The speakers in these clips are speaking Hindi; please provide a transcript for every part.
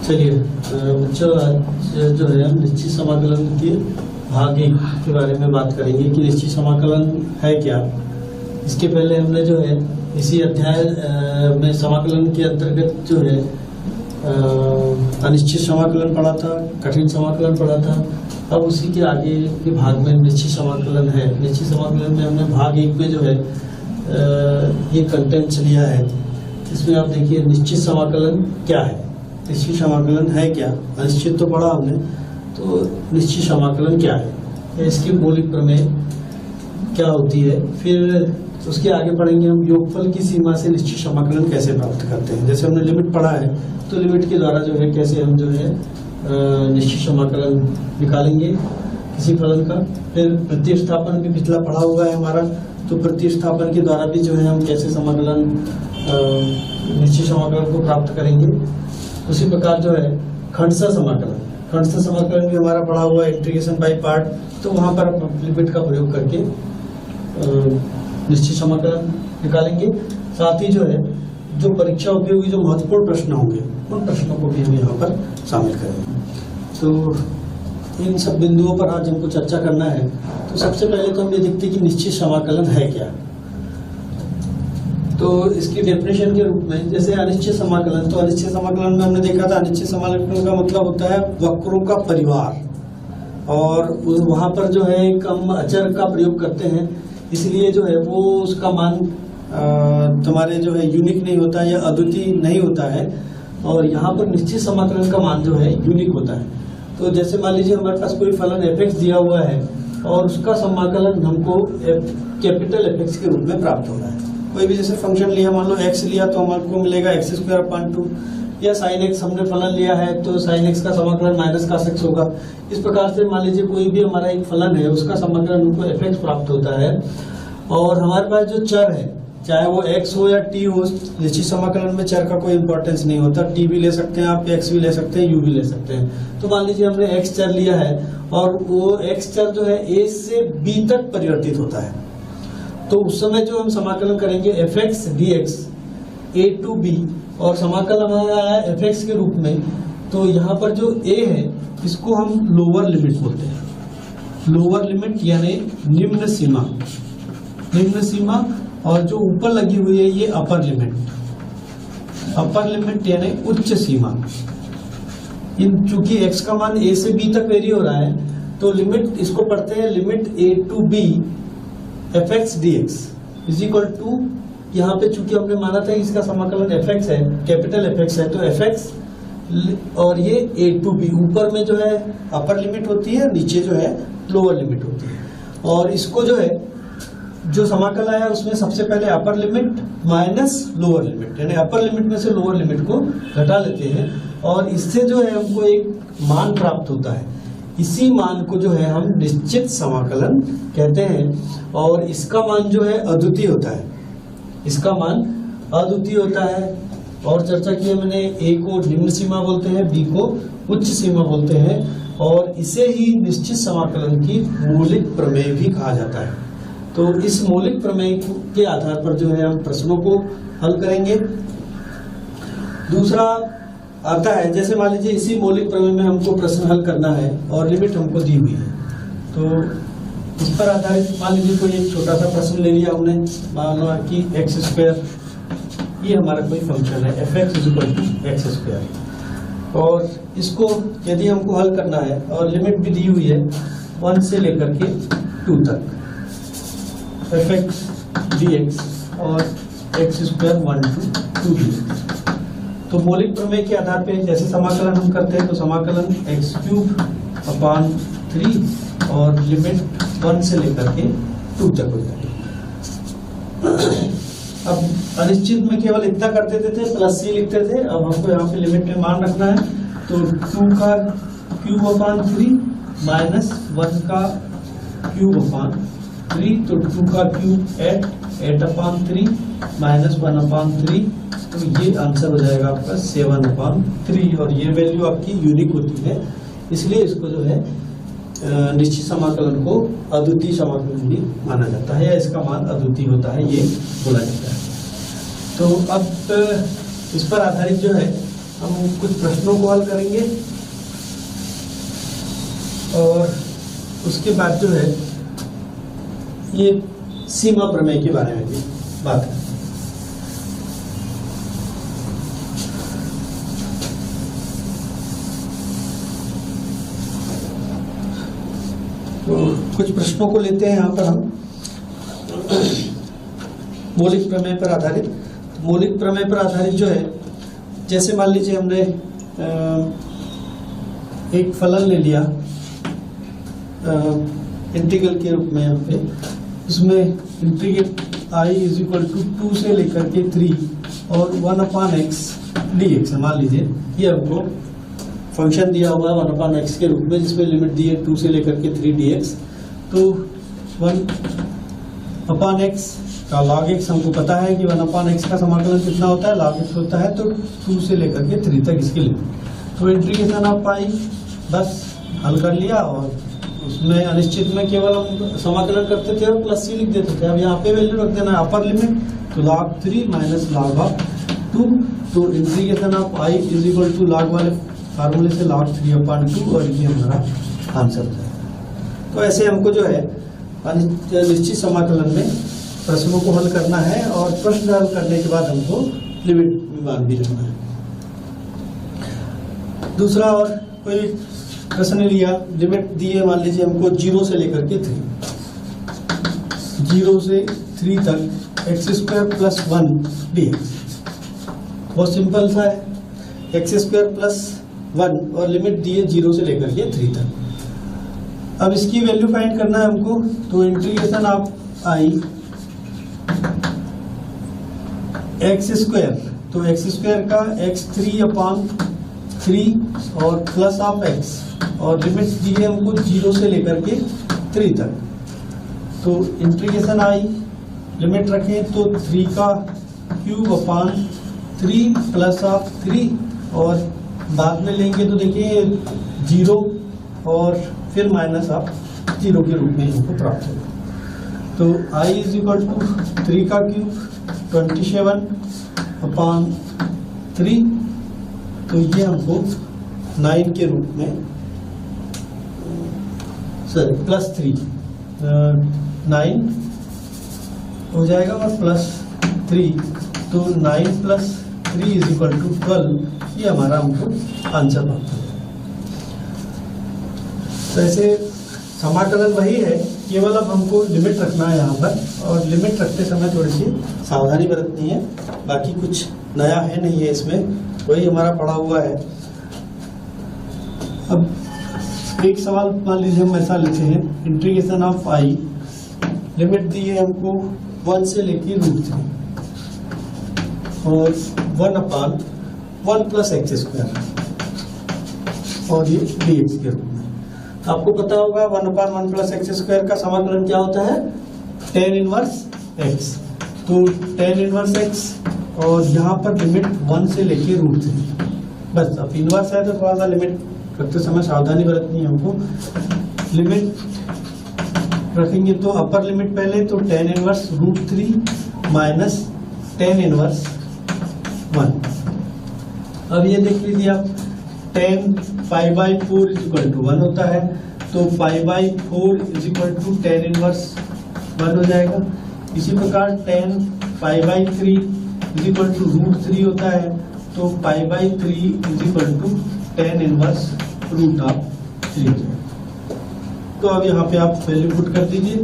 चलिए बच्चों, आज जो है हम निश्चित समाकलन के भाग 1 के बारे में बात करेंगे कि निश्चित समाकलन है क्या। इसके पहले हमने जो है इसी अध्याय में समाकलन के अंतर्गत जो है अनिश्चित समाकलन पढ़ा था, कठिन समाकलन पढ़ा था। अब उसी के आगे के भाग में निश्चित समाकलन है। निश्चित समाकलन में हमने भाग 1 में जो है ये कंटेंट्स लिया है। इसमें आप देखिए निश्चित समाकलन क्या है, निश्चित समाकलन है क्या। अनिश्चित तो पढ़ा हमने, तो निश्चित समाकलन क्या है, इसकी मौलिक प्रमेय क्या होती है। फिर उसके आगे पढ़ेंगे हम योगफल की सीमा से निश्चित समाकलन कैसे प्राप्त करते हैं। जैसे हमने लिमिट पढ़ा है, तो लिमिट के द्वारा जो है कैसे हम जो है निश्चित समाकलन निकालेंगे किसी फलन का। फिर प्रतिस्थापन भी पिछला पढ़ा हुआ है हमारा, तो प्रतिस्थापन के द्वारा भी जो है हम कैसे समाकलन निश्चित समाकलन को प्राप्त करेंगे। उसी प्रकार जो है खंडशः समाकलन, खंडशः समाकलन भी हमारा पढ़ा हुआ है, इंटीग्रेशन बाय पार्ट। तो वहां पर लिमिट का प्रयोग करके निश्चित समाकलन निकालेंगे। साथ ही जो है जो परीक्षा उपयोगी जो महत्वपूर्ण प्रश्न होंगे उन प्रश्नों को भी हम यहाँ पर शामिल करेंगे। तो इन सब बिंदुओं पर आज हमको चर्चा करना है। तो सबसे पहले तो हम ये देखते हैं कि निश्चित समाकलन है क्या। तो इसकी डेफिनेशन के रूप में जैसे अनिश्चित समाकलन, तो अनिश्चित समाकलन में हमने देखा था अनिश्चित समाकलन का मतलब होता है वक्रों का परिवार, और वहां पर जो है एक हम अचर का प्रयोग करते हैं, इसलिए जो है वो उसका मान तुम्हारे जो है यूनिक नहीं होता या अद्वितीय नहीं होता है। और यहाँ पर निश्चित समाकलन का मान जो है यूनिक होता है। तो जैसे मान लीजिए हमारे पास कोई फलन f(x) दिया हुआ है और उसका समाकलन हमको कैपिटल F(x) के रूप में प्राप्त हो रहा है। कोई भी जैसे फंक्शन लिया, मान लो x लिया तो हमको मिलेगा x²/2, या sin x हमने फलन लिया है तो sin x का समाकलन -cos x होगा। इस प्रकार से मान लीजिए कोई भी हमारा एक फलन है उसका समाकलन हमको f(x) प्राप्त होता है। और हमारे पास जो चर है, चाहे वो x हो या t हो, निश्चित समाकलन में चर का कोई इंपॉर्टेंस नहीं होता। t भी ले सकते हैं आप, x भी ले सकते हैं, u भी ले सकते हैं। तो मान लीजिए हमने x चर लिया है और वो x चर जो है a से b तक परिवर्तित होता है। तो उस समय जो हम समाकलन करेंगे f(x) dx a to b, और समाकल हमारा आया f(x) के रूप में। तो यहाँ पर जो a है इसको हम लोअर लिमिट बोलते हैं। लोअर लिमिट यानी निम्न सीमा, निम्न सीमा, और जो ऊपर लगी हुई है ये अपर लिमिट, अपर लिमिट यानी उच्च सीमा। इन चूंकि x का मान a से b तक वेरी हो रहा है, तो लिमिट इसको पढ़ते हैं limit a to b f(x) dx is equal to, यहाँ पे चूंकि हमने माना था इसका समाकलन f(x) है, कैपिटल F(x) है, तो f(x) और ये a to b, ऊपर में जो है अपर लिमिट होती है, नीचे जो है लोअर लिमिट होती है। और इसको जो है जो समाकल आया उसमें सबसे पहले upper limit minus lower limit, यानी अपर लिमिट में से लोअर लिमिट को घटा लेते हैं, और इससे जो है हमको एक मान प्राप्त होता है। इसी मान को जो है हम निश्चित समाकलन कहते हैं। और इसका मान जो है अद्वितीय होता है, इसका मान अद्वितीय होता है। और चर्चा की है मैंने, a को निम्न सीमा बोलते हैं, b को उच्च सीमा बोलते हैं, और इसे ही निश्चित समाकलन की मौलिक प्रमेय भी कहा जाता है। तो इस मौलिक प्रमेय के आधार पर जो है हम प्रश्नों को हल करेंगे। दूसरा आता है, जैसे मान लीजिए इसी मौलिक प्रमेय में हमको प्रश्न हल करना है और लिमिट हमको दी हुई है, तो इस पर आधारित मान लीजिए कोई एक छोटा सा प्रश्न ले लिया हमने, मान लो कि x², ये हमारा कोई फंक्शन है f(x) = x², और इसको यदि हमको हल करना है और लिमिट भी दी हुई है 1 से लेकर के 2 तक, f(x) dx और x² 1 to 2 dx। तो मौलिक प्रमेय के आधार पे जैसे समाकलन हम करते हैं, तो समाकलन x³/3 और लिमिट 1 से लेकर के 2 तक हो जाएगी। अब अनिश्चित में केवल इतना कर देते थे, +c लिखते थे। अब हमको यहाँ पे लिमिट में मान रखना है, तो 2 का cube/3 माइनस 1 का cube/3, तो 2 का क्यूब 8/3 माइनस 1/3, तो ये आंसर हो जाएगा आपका 7/3। और ये वैल्यू आपकी यूनिक होती है, इसलिए इसको जो है निश्चित समाकलन को अद्वितीय समाकलन भी माना जाता है, या इसका मान अद्वितीय होता है ये बोला जाता है। तो अब इस पर आधारित जो है हम कुछ प्रश्नों को हल करेंगे और उसके बाद जो है ये सीमा प्रमेय के बारे में भी बात करें। तो कुछ प्रश्नों को लेते हैं यहाँ पर हम मौलिक प्रमेय पर आधारित। मौलिक प्रमेय पर आधारित जो है, जैसे मान लीजिए हमने एक फलन ले लिया इंटीग्रल के रूप में यहाँ पे, इसमें integrate I is equal to 2 से लेकर के 3 और 1/x dx है। मान लीजिए ये हमको फंक्शन दिया हुआ है 1/x के रूप में, जिसमें लिमिट दी है 2 से लेकर के 3 dx। तो 1/x का log x हमको पता है कि 1/x का समाकलन कितना होता है, log x होता है, तो 2 से लेकर के 3 तक इसकी लिमिट। तो इंटीग्रेशन ऑफ पाई बस हल कर लिया और उसमें अनिश्चित में केवल हम समाकलन करते थे और प्लस सी लिख देते थे। अब यहाँ पे वैल्यू रख देना है अपर लिमिट, तो log 3 माइनस log ऑफ 2। तो integration of I is equal to log वाले फार्मूले से log 3/2 और ये हमारा आंसर है। तो ऐसे हमको जो है निश्चित समाकलन में प्रश्नों को हल करना है और प्रश्न हल करने के बाद हमको लिमिट मान भी रखना है। दूसरा और कोई प्रश्न लिया, लिमिट दी है मान लीजिए हमको 0 से लेकर के 3, 0 से 3 तक x² प्लस 1 dx। बहुत सिंपल सा है, x² प्लस 1 और लिमिट दी है 0 से लेकर के 3 तक। अब इसकी वैल्यू फाइंड करना है हमको, तो इंटीग्रेशन ऑफ I x², तो x² का x3/3 और प्लस ऑफ x और लिमिट दी है हमको 0 से लेकर के 3 तक। तो इंटीग्रेशन I लिमिट रखें तो 3³ प्लस ऑफ 3 और बाद में लेंगे तो देखिए 0 और फिर माइनस ऑफ 0 के रूप में हमको प्राप्त होगा। तो I इज इक्वल टू 3³ 27/3, तो ये हमको 9 के रूप में प्लस 3 9 हो जाएगा और प्लस 3, तो 9 प्लस 3 इज इक्वल टू 12, ये हमारा हमको आंसर प्राप्त होगा। तो ऐसे समाकलन वही है, केवल अब हमको लिमिट रखना है यहाँ पर, और लिमिट रखते समय थोड़ी सी सावधानी बरतनी है, बाकी कुछ नया है नहीं है इसमें, वही हमारा पड़ा हुआ है। अब एक सवाल मान लीजिए हम ऐसा लिखे हैं, इंटीग्रेशन ऑफ I लिमिट दी है हमको 1 से लेके √3 और 1/1 प्लस x² और ये dx के रूप में। आपको पता होगा 1/1 प्लस x² का समाकलन क्या होता है, tan इनवर्स x। तो tan इनवर्स x और यहाँ पर लिमिट 1 से लेके √3, बस। अब इनवर्स है तो थोड़ा सा लिमिट रखते समय सावधानी बरतनी है हमको। लिमिट रखेंगे तो अपर लिमिट पहले, तो tan inverse √3 minus tan inverse 1। अब ये देख लीजिए आप, tan π/4 इज इक्वल टू 1 होता है, तो π/4 is equal to tan inverse 1 हो जाएगा। इसी प्रकार tan π/3 इज इक्वल टू √3 होता है, तो π/3 is equal to tan inverse √3। तो अब यहाँ पे आप वैल्यू पुट कर दीजिए,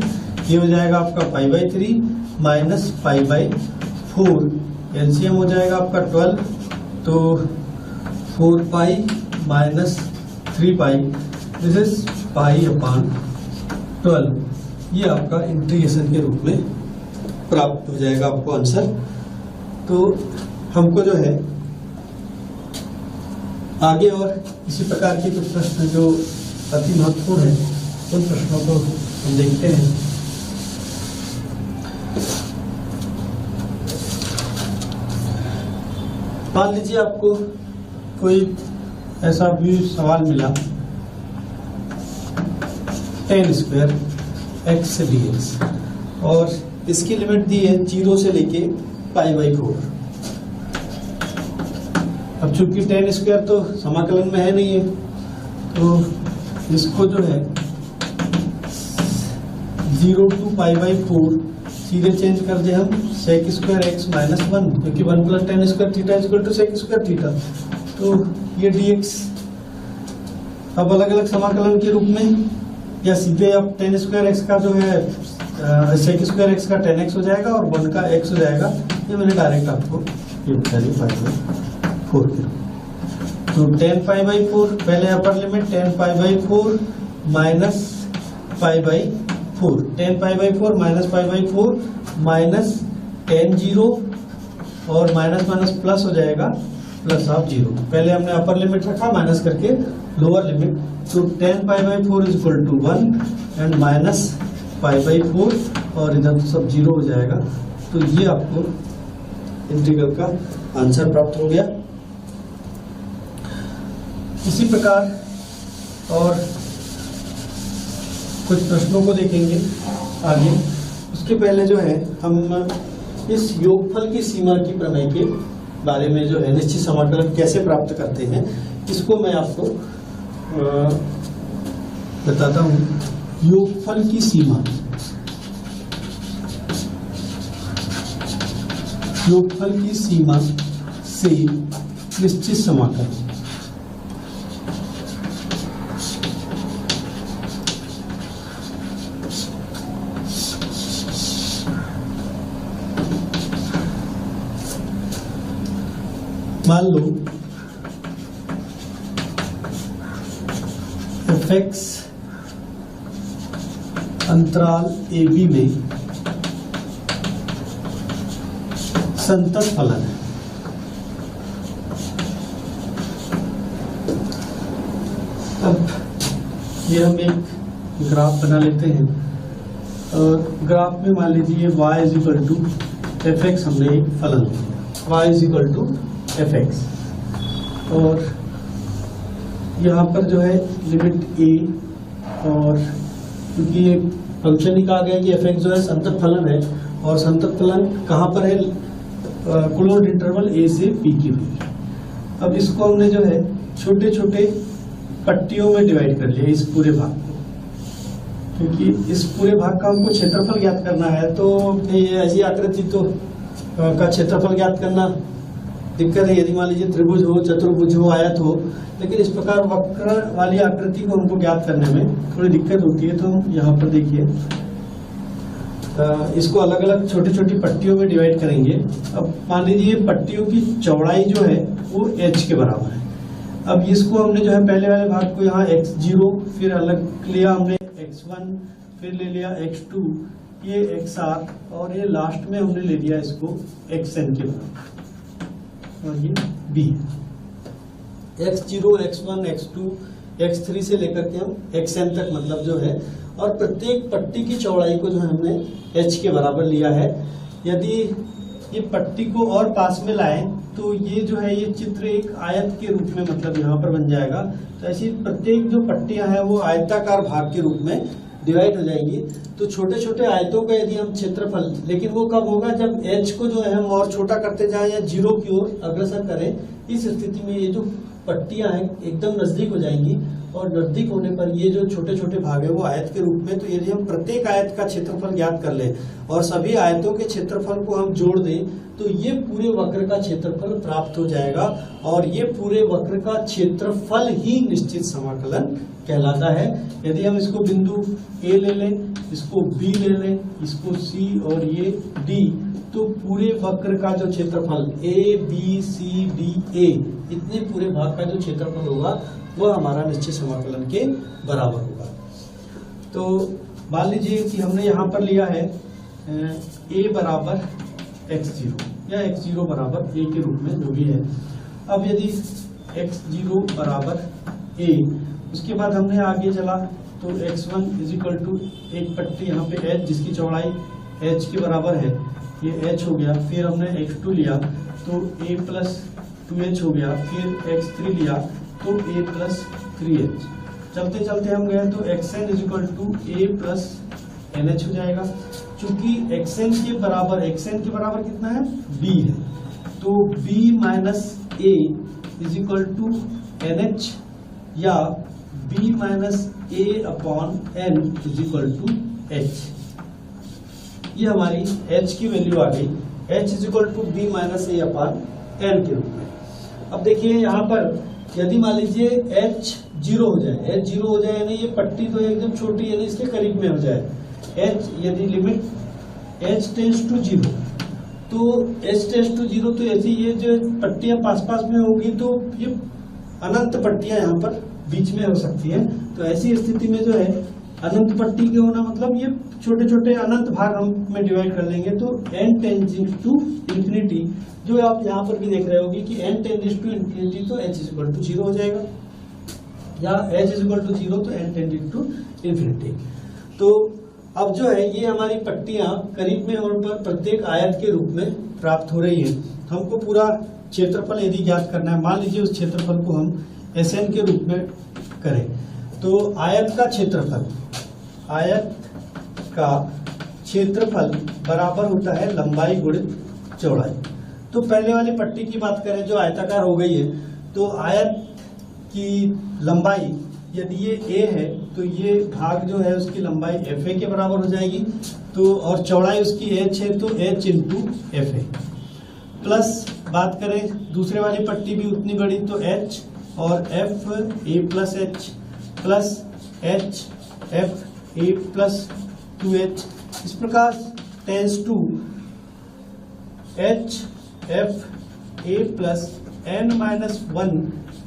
ये हो जाएगा आपका π/3 माइनस π/4, एलसीएम हो जाएगा आपका 12, तो 4π माइनस 3π, दिस इज π/12। ये आपका इंटीग्रेशन के रूप में प्राप्त हो जाएगा आपको आंसर। तो हमको जो है आगे और इसी प्रकार के कुछ प्रश्न जो अति महत्वपूर्ण है, उन प्रश्नों को हम देखते हैं। मान लीजिए आपको कोई ऐसा भी सवाल मिला, tan² x dx, और इसकी लिमिट दी है 0 से लेके π/4। अब चूंकि tan स्क्वायर तो समाकलन में है नहीं है, तो इसको जो है 0 to π/4 सीधे चेंज कर दे हम sec स्क्वायर x माइनस 1, क्योंकि 1 + tan square theta equal to sec square theta, तो ये dx। अब अलग अलग समाकलन के रूप में, या सीधे अब tan स्क्वायर x का जो है sec स्क्वायर x का tan x हो जाएगा और 1 का x हो जाएगा। ये मैंने डायरेक्ट आपको ये बता दिया π/4 के। तो tan π/4 पहले upper limit tan π/4 minus π/4, tan π/4 minus π/4 minus tan 0 और माइनस माइनस प्लस हो जाएगा प्लस ऑफ 0। पहले हमने अपर लिमिट रखा माइनस करके लोअर लिमिट, तो tan π/4 is equal to 1 and minus π/4 और इधर तो सब 0 हो जाएगा। तो ये आपको इंटीग्रल का आंसर प्राप्त हो गया। इसी प्रकार और कुछ प्रश्नों को देखेंगे आगे। उसके पहले जो है हम इस योगफल की सीमा की प्रमेय के बारे में जो है निश्चित समाकलन कैसे प्राप्त करते हैं, इसको मैं आपको बताता हूँ। योगफल की सीमा, योगफल की सीमा से निश्चित समाकलन। मान लो fx अंतराल AB में संतत फलन है। अब ये हम एक ग्राफ बना लेते हैं और ग्राफ में मान लीजिए y is equal to fx, हमने एक फलन लिया y is equal to fx, और यहाँ पर जो है लिमिट a, और क्योंकि ये फंक्शन ही कहा गया कि fx जो है संतत फलन है, और संतत फलन कहाँ पर है, क्लोज्ड इंटरवल a से b के बीच। अब इसको हमने जो है छोटे छोटे पट्टियों में डिवाइड कर लिया इस पूरे भाग को, क्योंकि इस पूरे भाग का हमको क्षेत्रफल ज्ञात करना है। तो ऐसी आकृति तो का क्षेत्रफल ज्ञात करना दिक्कत है। यदि मान लीजिए त्रिभुज हो, चतुर्भुज हो, आयत हो, लेकिन इस प्रकार वक्र वाली आकृति को हमको ज्ञात करने में थोड़ी दिक्कत होती है। तो हम यहाँ पर देखिए इसको अलग अलग छोटी छोटी पट्टियों में डिवाइड करेंगे। अब मान लीजिए पट्टियों की चौड़ाई जो है वो h के बराबर है। अब इसको हमने जो है पहले वाले भाग को यहाँ x0, फिर अलग लिया हमने x1, फिर ले लिया x2, ये xr, और ये लास्ट में हमने ले लिया इसको xn के बराबर, और ये b। x0, x1, x2, x3 से लेकर के हम xn तक मतलब जो है, और प्रत्येक पट्टी की चौड़ाई को जो है हमने h के बराबर लिया है। यदि ये पट्टी को और पास में लाएं तो ये जो है ये चित्र एक आयत के रूप में मतलब यहाँ पर बन जाएगा। तो ऐसी प्रत्येक जो पट्टियां हैं वो आयताकार भाग के रूप में डिवाइड हो जाएंगी। तो छोटे छोटे आयतों का यदि हम क्षेत्रफल, लेकिन वो कब होगा जब h को जो है हम और छोटा करते जाएं या 0 की ओर अग्रसर करें। इस स्थिति में ये जो पट्टियां हैं एकदम नजदीक हो जाएंगी, और नजदीक होने पर ये जो छोटे छोटे भाग है वो आयत के रूप में। तो यदि हम प्रत्येक आयत का क्षेत्रफल ज्ञात कर लें और सभी आयतों के क्षेत्रफल को हम जोड़ दें तो ये पूरे वक्र का क्षेत्रफल प्राप्त हो जाएगा, और ये पूरे वक्र का क्षेत्रफल ही निश्चित समाकलन कहलाता है। यदि हम इसको बिंदु A ले लें, इसको B ले लें, इसको C और ये D, तो पूरे वक्र का जो क्षेत्रफल A B C D A, इतने पूरे भाग का जो क्षेत्रफल होगा वह हमारा निश्चित समाकलन के बराबर होगा। तो मान लीजिए कि हमने यहाँ पर लिया है a बराबर x0 या x0 बराबर a के रूप में जो भी है। अब यदि x0 बराबर a, उसके बाद हमने आगे चला तो x1 इज इक्वल टू एक पट्टी यहाँ पे h जिसकी चौड़ाई h के बराबर है, ये h हो गया। फिर हमने x2 लिया तो a प्लस 2h हो गया। फिर x3 लिया तो a प्लस 3h। चलते चलते हम गए तो xn is equal to a plus nh हो जाएगा। चूंकि xn के बराबर कितना है, b है, तो b minus a is equal to NH या B minus A upon N is equal to H। ये हमारी H की वैल्यू आ गई, H is equal to B minus A upon N के रूप में। अब देखिए यहाँ पर यदि मान लीजिए H 0 हो जाए, H 0 हो जाए यानी ये पट्टी तो एकदम छोटी यानी इसके करीब में हो जाए, H यदि लिमिट H टेंड्स टू 0 तो H टेंड्स टू 0 तो ऐसी ये जो पट्टियां पास पास में होगी तो ये अनंत पट्टियां यहाँ पर बीच में हो सकती हैं। तो ऐसी स्थिति में जो है अनंत पट्टी के होना मतलब ये छोटे छोटे अनंत भाग हम में डिवाइड कर लेंगे। तो n टेंडिंग टू इंफिनिटी, जो आप यहाँ पर भी देख रहे होगी कि n टेंडिंग टू इंफिनिटी तो h इज इक्वल टू 0 हो जाएगा, या h इज इक्वल टू 0 तो n टेंडिंग टू इंफिनिटी। तो अब जो है ये हमारी पट्टियां करीब में होने पर प्रत्येक आयत के रूप में प्राप्त हो रही है। हमको पूरा क्षेत्रफल यदि ज्ञात करना है, मान लीजिए उस क्षेत्रफल को हम SN के रूप में करें, तो आयत का क्षेत्रफल बराबर होता है लंबाई गुणित चौड़ाई। तो पहले वाली पट्टी की बात करें जो आयताकार हो गई है, तो आयत की लंबाई यदि ये A है तो ये भाग जो है उसकी लंबाई FA के बराबर हो जाएगी, तो और चौड़ाई उसकी H है तो H इंटू FA। प्लस बात करें दूसरे वाली पट्टी भी उतनी बड़ी तो H और FA plus H plus H FA plus 2H, इस प्रकार tends to H FA plus N minus 1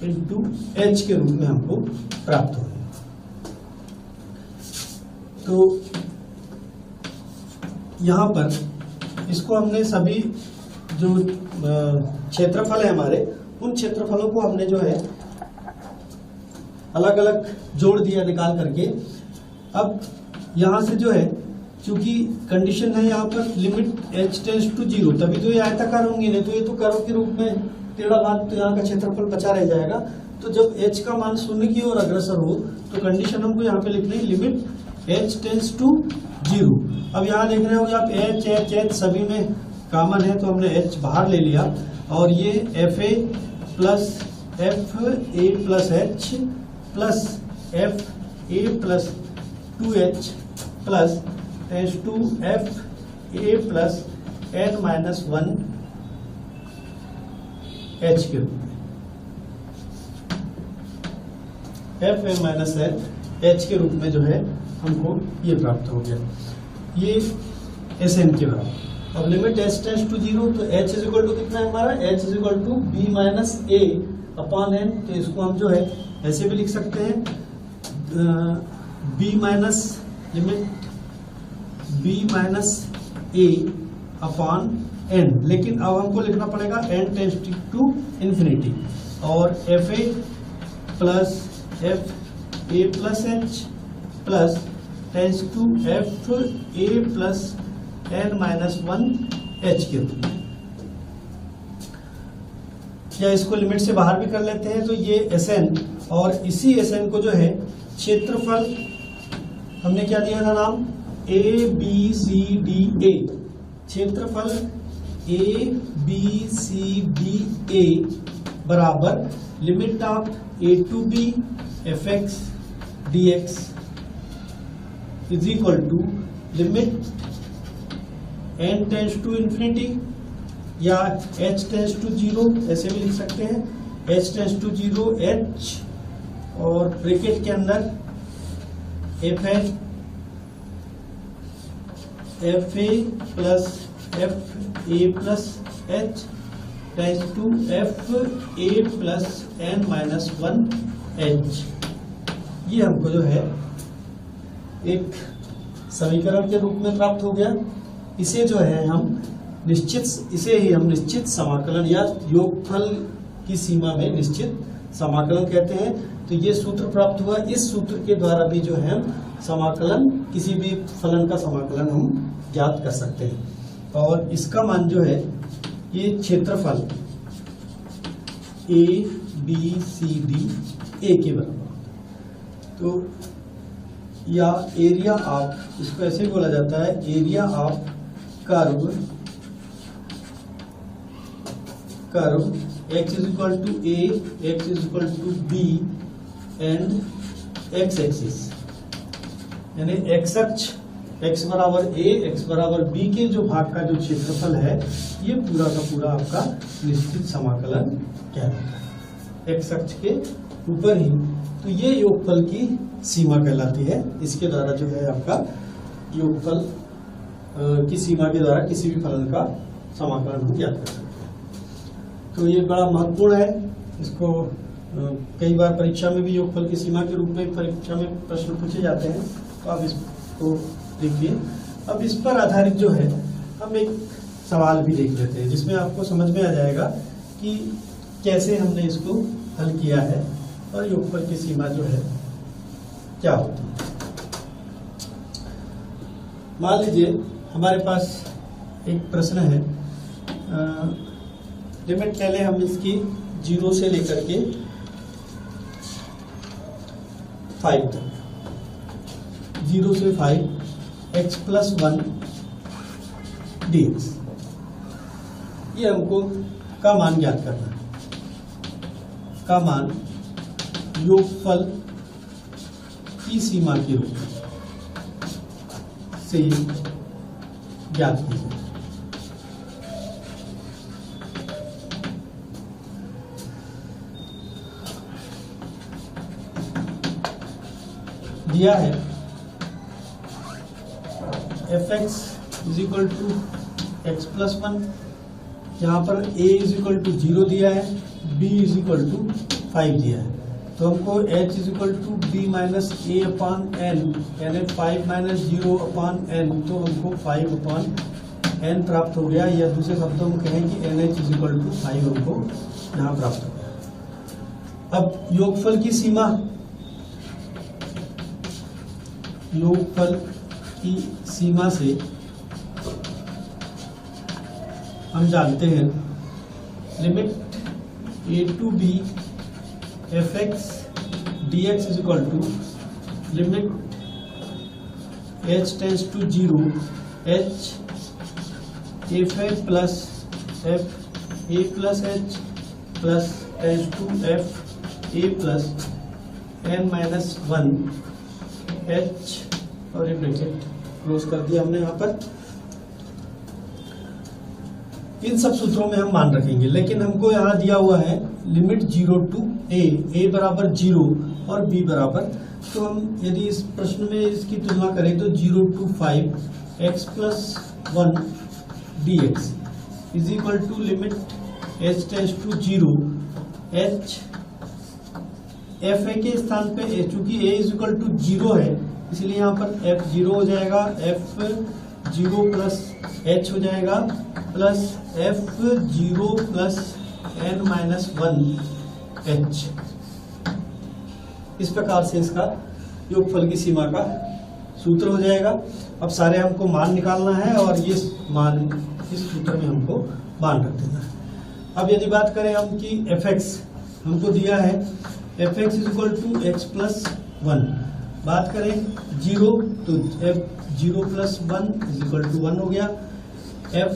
into H के रूप में हमको प्राप्त हो। तो यहाँ पर इसको हमने सभी जो क्षेत्रफल है हमारे, उन क्षेत्रफलों को हमने जो है अलग अलग जोड़ दिया निकाल करके। अब यहाँ से जो है क्योंकि कंडीशन है यहाँ पर लिमिट h टेंड्स टू 0, तभी तो ये आयताकार होंगी, नहीं तो ये तो कर्व के रूप में टेढ़ा भाग, तो यहाँ का क्षेत्रफल बचा रह जाएगा। तो जब h का मान 0 की ओर अग्रसर हो तो कंडीशन हमको यहाँ पे लिखनी है लिमिट h टेंड्स टू 0। अब यहाँ देख रहे हो आप h सभी में कॉमन है तो हमने h बाहर ले लिया, और ये FA plus FA plus H plus FA plus 2H plus tends to FA plus N minus 1 H के रूप में, FA माइनस H के रूप में जो है हमको ये प्राप्त हो गया, ये SN के बराबर। अब लिमिट h टेंड्स टू 0 तो h इज इक्वल टू कितना है हमारा, h is equal to B minus A upon N। तो इसको हम जो है ऐसे भी लिख सकते हैं B minus limit B minus A upon N, लेकिन अब हमको लिखना पड़ेगा n टेंड्स टू इंफिनिटी, और FA plus FA plus H plus tends to FA plus N minus 1 H के रूप में। या इसको लिमिट से बाहर भी कर लेते हैं, तो ये SN, और इसी SN को जो है क्षेत्रफल हमने क्या दिया था नाम, ABCDA, क्षेत्रफल ABCDA बराबर limit of A to B fx dx is equal to limit n tends to infinity या h टेंड्स टू 0, ऐसे भी लिख सकते हैं, h टेंड्स टू 0 h और ब्रैकेट के अंदर FA plus FA plus H tends to FA plus N minus 1 H। ये हमको जो है एक समीकरण के रूप में प्राप्त हो गया। इसे जो है इसे ही हम निश्चित समाकलन या योगफल की सीमा में निश्चित समाकलन कहते हैं। तो ये सूत्र प्राप्त हुआ, इस सूत्र के द्वारा भी जो है हम समाकलन, किसी भी फलन का समाकलन हम ज्ञात कर सकते हैं। और इसका मान जो है ये क्षेत्रफल ABCD के बराबर, तो या एरिया ऑफ, इसको ऐसे बोला जाता है area of curve curve x is equal to A, x is equal to B and x axis, यानी x अक्ष x बराबर a, x बराबर b के जो भाग का जो क्षेत्रफल है ये पूरा का पूरा आपका निश्चित समाकलन कहलाता है x अक्ष के ऊपर ही। तो ये योगफल की सीमा कहलाती है। इसके द्वारा जो है आपका योगफल की सीमा के द्वारा किसी भी फलन का समाकलन हम ज्ञात कर सकते हैं। तो ये बड़ा महत्वपूर्ण है। इसको कई बार परीक्षा में भी योगफल की सीमा के रूप में परीक्षा में प्रश्न पूछे जाते हैं। तो आप इसको देखिए। अब इस पर आधारित जो है हम एक सवाल भी देख लेते हैं जिसमें आपको समझ में आ जाएगा कि कैसे हमने इसको हल किया है और योगफल की सीमा जो है क्या होती है। मान लीजिए हमारे पास एक प्रश्न है, लिमिट ले लें हम इसकी 0 से लेकर के 5 तक, 0 से 5 x प्लस 1 dx, ये हमको का मान ज्ञात करना है। का मान योगफल की सीमा के रूप में से ज्ञात कीजिए। दिया है fx is equal to x plus 1, यहाँ पर a इज इक्वल टू 0 दिया है, b इज इक्वल टू 5 दिया है। तो हमको h is equal to B minus A upon N, यानी 5 माइनस 0 अपान एन, तो हमको 5 अपान एन प्राप्त हो गया, या दूसरे शब्दों में कहें कि N H is equal to 5 हमको यहाँ प्राप्त हो गया। अब योगफल की सीमा, योगफल की सीमा से हम जानते हैं limit a to b fx dx is equal to limit h tends to 0 h f a plus f a plus h plus tends to f a plus n minus 1 h, और ये ब्रैकेट क्लोज कर दिया हमने यहाँ पर। इन सब सूत्रों में हम मान रखेंगे, लेकिन हमको यहाँ दिया हुआ है लिमिट 0 टू a बराबर 0 और b बराबर, तो हम यदि इस प्रश्न में इसकी तुलना करें तो 0 to 5 x plus 1 dx is equal to limit h tends to 0 h f a के स्थान पे चूंकि a इज इक्वल टू 0 है इसलिए यहाँ पर f 0 हो जाएगा, f 0 प्लस h हो जाएगा, plus f 0 plus n minus 1 h। इस प्रकार से इसका योगफल की सीमा का सूत्र हो जाएगा। अब सारे हमको मान निकालना है और ये मान इस सूत्र में हमको मान रख देना है। अब यदि बात करें हम कि fx हमको दिया है fx is equal to x plus 1, बात करें 0 तो f 0 plus 1 is equal to 1 हो गया, f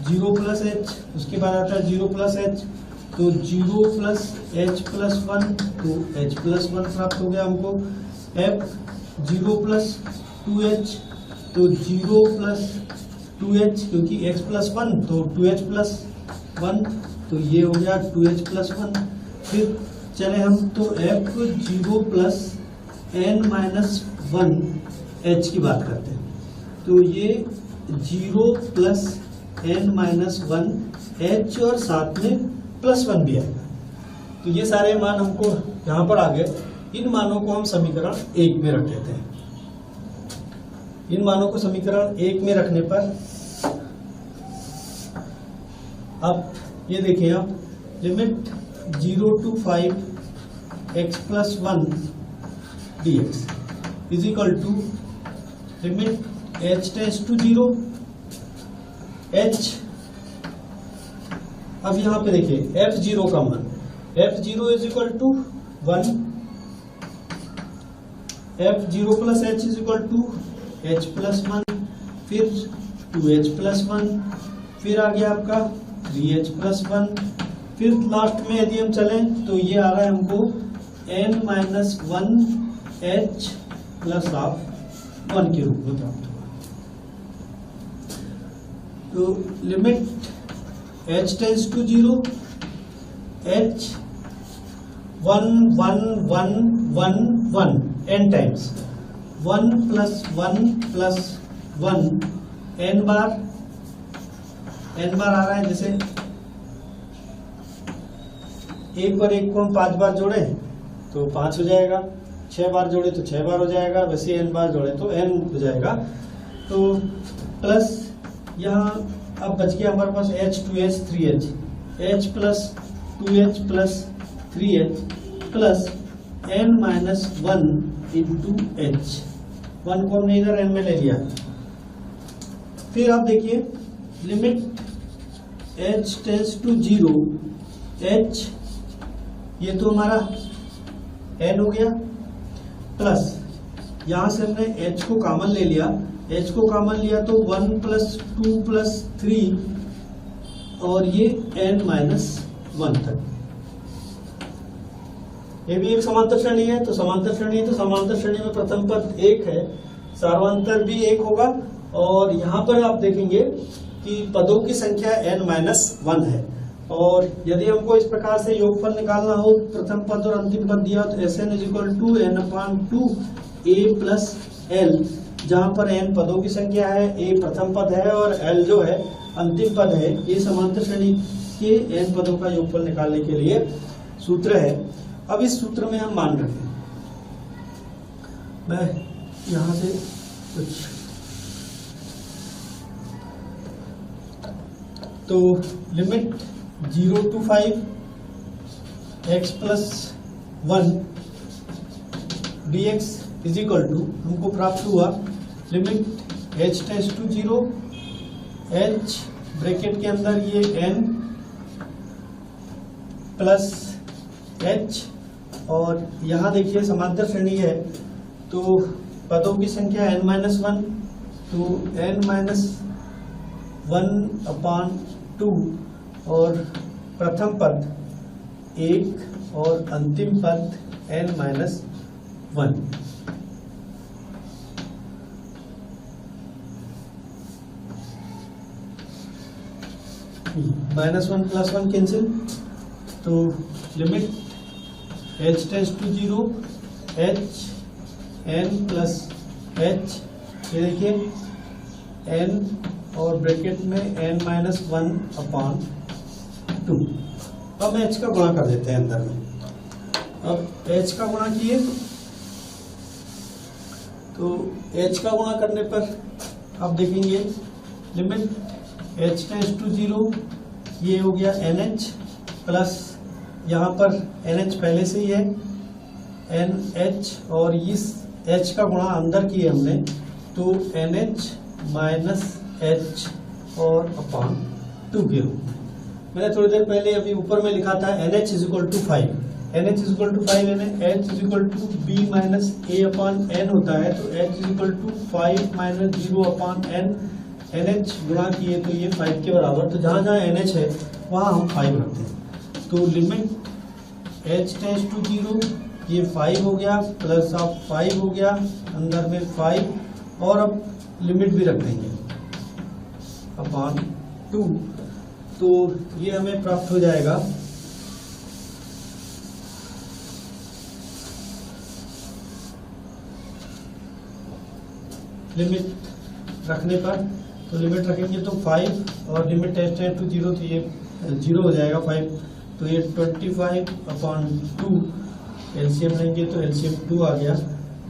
0 प्लस h, उसके बाद आता है 0 प्लस h, तो 0 प्लस h प्लस 1 तो h प्लस 1 प्राप्त हो गया हमको, f 0 प्लस 2h तो 0 प्लस 2h, क्योंकि x प्लस 1 तो 2h प्लस 1, तो ये हो गया 2h प्लस 1। फिर चले हम तो f 0 plus n minus 1 h की बात करते हैं, तो ये 0 प्लस n माइनस 1 h और साथ में प्लस 1 भी आएगा। तो ये सारे मान हमको यहाँ पर आ गए। इन मानों को हम समीकरण 1 में रख लेते हैं। इन मानों को समीकरण 1 में रखने पर अब ये देखिए, आप limit 0 to 5 x plus 1 dx is equal to limit h tends to 0 h। अब यहाँ पे देखिए f0 का मान, f0 is equal to 1, f0 प्लस h is equal to h plus 1, फिर 2h प्लस 1, फिर आ गया आपका 3h प्लस 1। फिर लास्ट में यदि हम चलें तो ये आ रहा है हमको n minus 1h plus of 1 के रूप में प्राप्त होगा। तो limit h tends to 0, h 1 1 1 1 1 n times 1 plus 1 plus 1 n बार आ रहा है। जैसे एक पर एक को हम 5 बार जोड़े तो 5 हो जाएगा, 6 बार जोड़े तो 6 बार हो जाएगा, वैसे n बार जोड़े तो n हो जाएगा। तो प्लस यहाँ अब बच गया हमारे पास h 2h 3h, h plus 2h plus 3h plus n minus 1 into h। 1 को हमने इधर n में ले लिया। फिर आप देखिए limit h tends to 0, h ये तो हमारा n हो गया, प्लस यहां से हमने h को कॉमन ले लिया, h को कॉमन लिया तो 1 प्लस 2 प्लस 3 और ये n माइनस 1 तक। ये भी एक समांतर श्रेणी है, तो समांतर श्रेणी में प्रथम पद 1 है, सार्वंतर भी 1 होगा। और यहाँ पर आप देखेंगे कि पदों की संख्या n माइनस 1 है। और यदि हमको इस प्रकार से योगफल निकालना हो, प्रथम पद और अंतिम पद दिया तो Sn equal to n/2 a plus l, जहाँ पर n पदों की संख्या है, a प्रथम पद है और l जो है अंतिम पद है। ये समांतर श्रेणी के n पदों का योगफल निकालने के लिए सूत्र है। अब इस सूत्र में हम मान रखें, मैं यहाँ से कुछ तो limit 0 to 5 x plus 1 dx is equal to हमको प्राप्त हुआ limit h tends to 0, h bracket के अंदर ये n प्लस h, और यहाँ देखिए समांतर श्रेणी है तो पदों की संख्या n माइनस 1, तो n माइनस 1/2 और प्रथम पद 1 और अंतिम पद n माइनस 1। -1 प्लस 1 कैंसिल, तो limit h tends to 0, h n plus h, ये देखिए n और ब्रैकेट में n माइनस 1/2। अब h का गुणा कर देते हैं अंदर में। अब h का गुणा किए तो h का गुणा करने पर आप देखेंगे लिमिट h टेंड्स टू 0, ये हो गया nh प्लस यहाँ पर nh पहले से ही है nh, और इस h का गुणा अंदर किए हमने तो nh माइनस h और अपान 2 के रूप में। मैंने थोड़ी देर पहले अभी ऊपर में लिखा था nh is equal to 5, nh is equal to 5 यानी h is equal to b minus a upon n होता है, तो h is equal to 5 minus 0 upon n, nh गुणा किए तो ये 5 के बराबर। तो जहाँ जहाँ nh है वहाँ हम 5 रखते हैं। तो लिमिट h टेंड्स टू 0, ये 5 हो गया प्लस ऑफ 5 हो गया, अंदर में 5 और अब लिमिट भी रख देंगे अपान 2, तो ये हमें प्राप्त हो जाएगा लिमिट रखने पर। तो लिमिट रखेंगे तो 5 और लिमिट h टेंड्स टू 0, तो ये 0 हो जाएगा 5, तो ये 25/2 एलसीएम लेंगे तो एलसीएम 2 आ गया,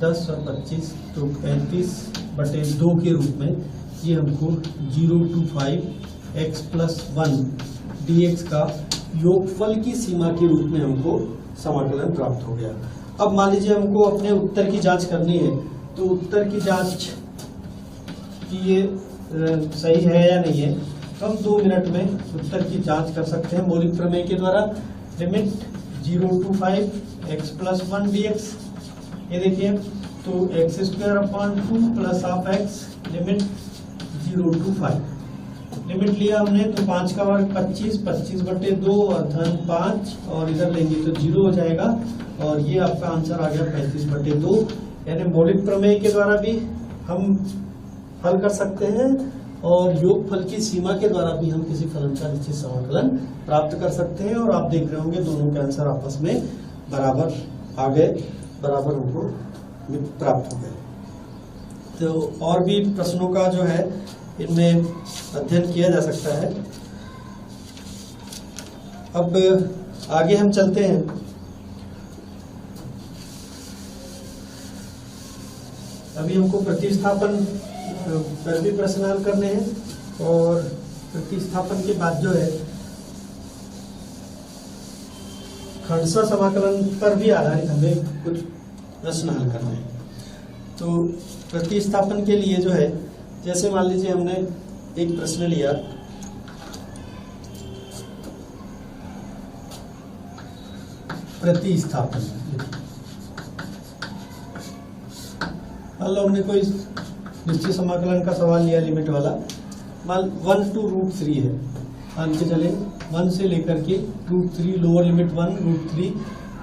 10 और 25 तो 35/2 के रूप में ये हमको 0 to 5 x प्लस 1 dx का योगफल की सीमा के रूप में हमको समाकलन प्राप्त हो गया। अब मान लीजिए हमको अपने उत्तर की जांच करनी है, तो उत्तर की जांच कि ये सही है या नहीं है, तो हम 2 मिनट में उत्तर की जांच कर सकते हैं मौलिक प्रमेय के द्वारा। Limit 0 to 5 x plus 1 dx, ये देखिए तो x² upon 2 plus of x, limit 0 to 5। Limit लिया हमने तो 5 का वर्ग 25, 25/2 और धन 5 और इधर लेंगे तो 0 हो जाएगा और ये आपका आंसर आ गया 35/2। यानी मौलिक प्रमेय के द्वारा भी हम हल कर सकते हैं और योगफल की सीमा के द्वारा भी हम किसी फलन का निश्चित समाकलन प्राप्त कर सकते हैं। और आप देख रहे होंगे दोनों के आंसर आपस में बराबर आ गए, बराबर हमको प्राप्त हो गए। तो और भी प्रश्नों का जो है इनमें अध्ययन किया जा सकता है। अब आगे हम चलते हैं। अभी हमको प्रतिस्थापन पर भी प्रश्न हल करने हैं और प्रतिस्थापन के बाद जो है खंडशः समाकलन पर भी आधारित हमें कुछ प्रश्न हल करने हैं। तो प्रतिस्थापन के लिए जो है, जैसे मान लीजिए हमने एक प्रश्न लिया, प्रतिस्थापन। मान लो हमने कोई निश्चित समाकलन का सवाल लिया लिमिट वाला, मान 1 to √3 है। मान के चले 1 से लेकर के √3, lower limit 1 √3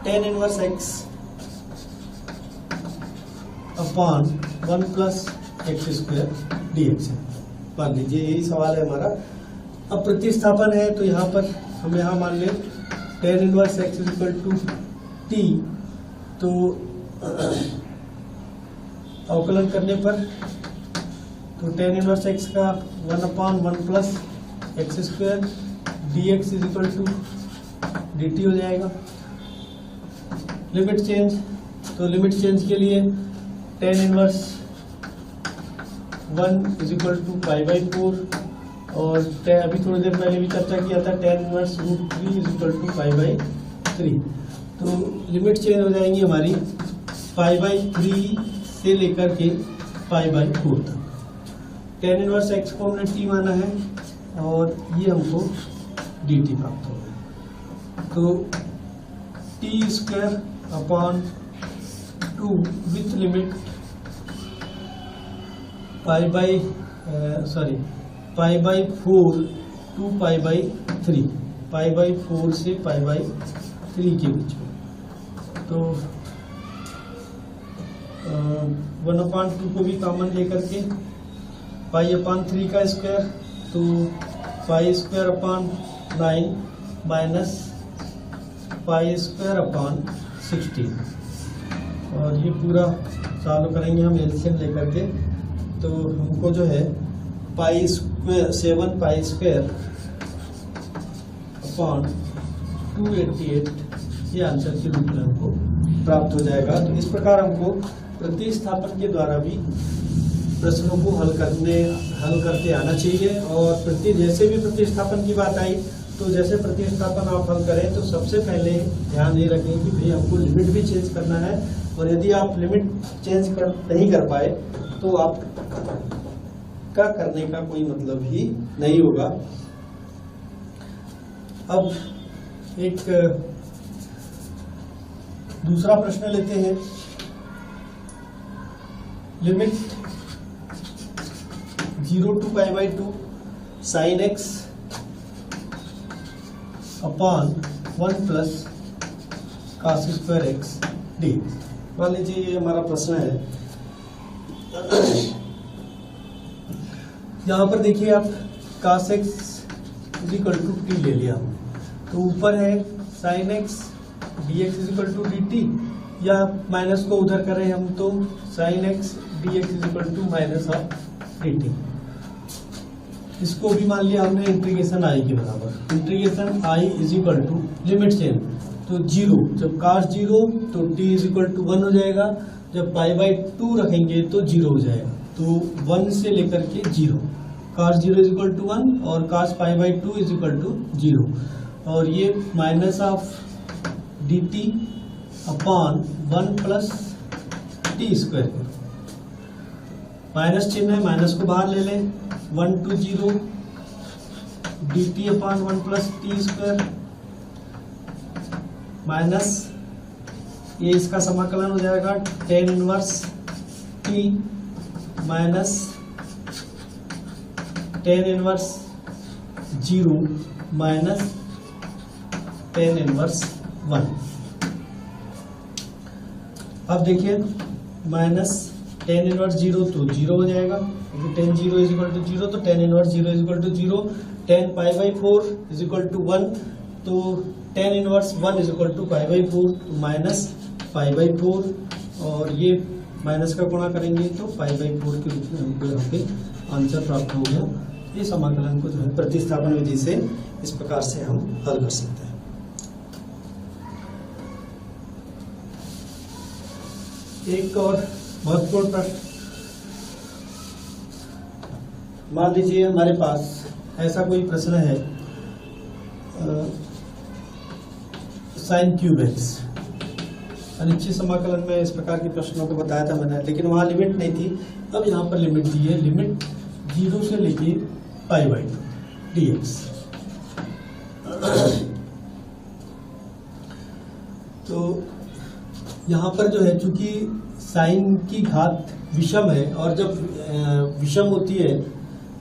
tan inverse x upon 1 + x² dx है। मान लीजिए यही सवाल है हमारा। अब प्रतिस्थापन है तो यहाँ पर हम यहाँ मान लें tan इनवर्स x = t, तो अवकलन करने पर तो tan इनवर्स x का 1/1 + x² dx = dt हो जाएगा। लिमिट चेंज, तो लिमिट चेंज के लिए tan इनवर्स 1 = π/4 और अभी थोड़ी देर पहले भी चर्चा किया था tan इनवर्स √3 = π/3। तो लिमिट चेंज हो जाएंगी हमारी π/3 से लेकर के π/4 तक। tan इनवर्स x को हमने t माना है और ये हमको dt प्राप्त हो गया। तो t² upon 2 with limit π/4 to π/3, π/4 से π/3 के बीच में। तो 1/2 को भी कॉमन लेकर के π/3 का स्क्वायर, तो π²/9 माइनस π²/16 और ये पूरा चालू करेंगे हम एलसीएम लेकर के। तो हमको जो है 7π²/288 ये आंसर के रूप में हमको प्राप्त हो जाएगा। तो इस प्रकार हमको प्रतिस्थापन के द्वारा भी प्रश्नों को हल करते आना चाहिए। और जैसे भी प्रतिस्थापन की बात आई तो जैसे प्रतिस्थापन आप हल करें तो सबसे पहले ध्यान ये रखें कि भाई हमको लिमिट भी चेंज करना है, और यदि आप लिमिट चेंज नहीं कर पाए तो आप का करने का कोई मतलब ही नहीं होगा। अब एक दूसरा प्रश्न लेते हैं। Limit 0 to π/2 sin x upon 1 + cos² x dx। मान लीजिए ये हमारा प्रश्न है। यहाँ पर देखिए आप cos x = t ले लिया, तो ऊपर है sin x dx = dt, या माइनस को उधर करें हम तो sin x dx = -dt। इसको भी मान लिया हमने इंटीग्रेशन i के बराबर। इंटीग्रेशन i लिमिट चेंज, तो 0, जब cos 0 तो t = 1 हो जाएगा, जब π/2 रखेंगे तो 0 हो जाएगा। तो 1 से लेकर के 0, cos 0 = 1 और cos π/2 = 0, और ये minus of dt upon 1 + t²। Minus चिन्ह है, माइनस को बाहर ले लें, 1 to 0 dt upon 1 + t² minus ये इसका समाकलन हो जाएगा tan inverse t minus tan inverse 0 minus tan inverse 1। अब देखिए माइनस tan इनवर्स 0 तो 0 हो जाएगा, क्योंकि tan 0 इज इक्वल टू 0, तो tan inverse 0 is equal to 0। tan π/4 is equal to 1, तो tan inverse 1 is equal to π/4, तो माइनस π/4, और ये माइनस का गुणा करेंगे तो π/4 के रूप में हमको यहाँ पे आंसर प्राप्त हो गया। ये समाकलन को जो है प्रतिस्थापन विधि से इस प्रकार से हम हल कर सकते हैं। एक और महत्वपूर्ण प्रश्न, मान लीजिए हमारे पास ऐसा कोई प्रश्न है sin क्यूब एक्स। अनिश्चित समाकलन में इस प्रकार के प्रश्नों को बताया था मैंने, लेकिन वहां लिमिट नहीं थी। अब यहाँ पर लिमिट दी है, लिमिट 0 से लेके π/2 dx। तो यहाँ पर जो है, चूंकि साइन की घात विषम है, और जब विषम होती है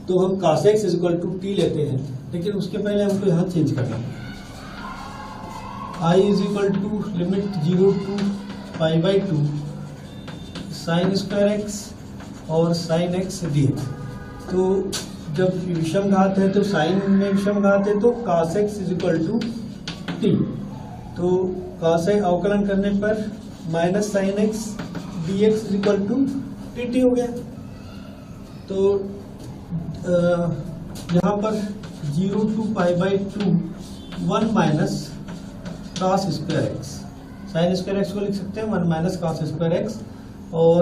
तो हम cos x equal to T लेते हैं, लेकिन उसके पहले हमको यहाँ चेंज करना है। I is equal to limit 0 to π/2 sine square x और साइन एक्स dx। तो जब विषम घात है तो साइन में विषम घात है, तो cos x is equal to T. तो cos x अवकलन करने पर minus sine x dx is equal to t हो गया। तो यहाँ पर 0 to π/2 1 minus cos square x, sine square x को लिख सकते हैं 1 माइनस cos स्क्वायर एक्स, और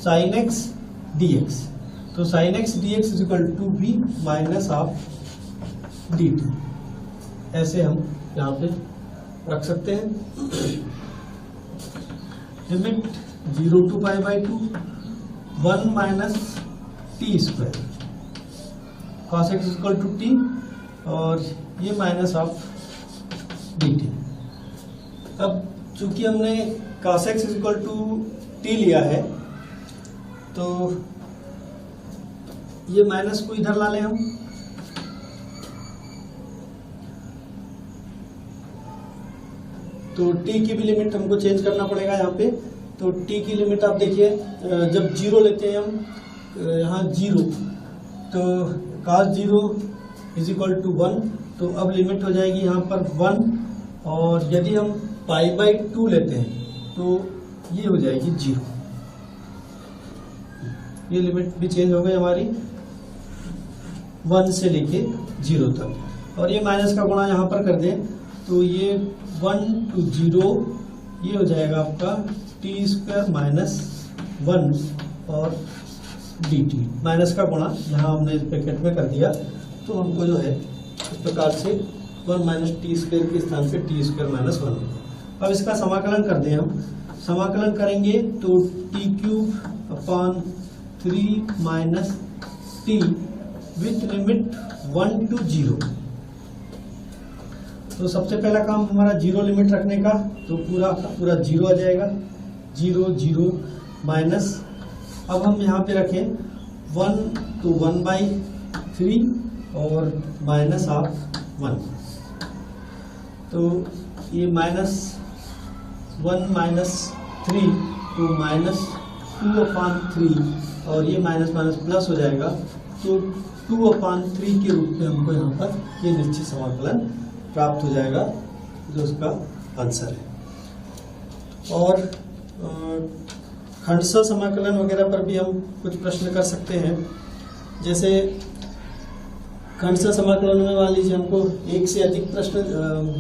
साइन एक्स dx। तो sine x dx is equal to B minus of dt। ऐसे हम यहाँ पे रख सकते हैं। Limit 0 to π/2 1 minus t square cos x equal to t, और ये माइनस ऑफ dt। अब चूंकि हमने cos x equal to T लिया है, तो ये माइनस को इधर ला लें हम, तो t की भी लिमिट हमको चेंज करना पड़ेगा यहाँ पे। तो t की लिमिट आप देखिए, जब 0 लेते हैं हम यहाँ 0, तो cos 0 इज इक्वल टू 1, तो अब लिमिट हो जाएगी यहाँ पर 1, और यदि हम π/2 लेते हैं तो ये हो जाएगी 0। ये लिमिट भी चेंज हो गई हमारी 1 से लेके 0 तक, और ये माइनस का गुणा यहाँ पर कर दें तो ये 1 to 0, ये हो जाएगा आपका टी स्क्वायर माइनस 1 और dt। माइनस का गुणा यहाँ हमने ब्रैकेट में कर दिया, तो हमको जो है इस प्रकार से 1 माइनस टी स्क्वायर के स्थान पे टी स्क्वायर माइनस 1। अब इसका समाकलन कर दें हम, समाकलन करेंगे तो T cube upon 3 minus T with limit 1 to 0। तो सबसे पहला काम हमारा 0 लिमिट रखने का, तो पूरा पूरा 0 आ जाएगा, 0 0 माइनस, अब हम यहाँ पे रखें 1 to 1/3 और माइनस ऑफ 1। तो ये माइनस 1 माइनस 3 तो माइनस 2/3, और ये माइनस माइनस प्लस हो जाएगा, तो 2/3 के रूप में हमको यहाँ पर ये निश्चित समाकलन प्राप्त हो जाएगा, जो उसका आंसर है। और खंडशः समाकलन वगैरह पर भी हम कुछ प्रश्न कर सकते हैं। जैसे खंडशः समाकलन में मान लीजिए हमको एक से अधिक प्रश्न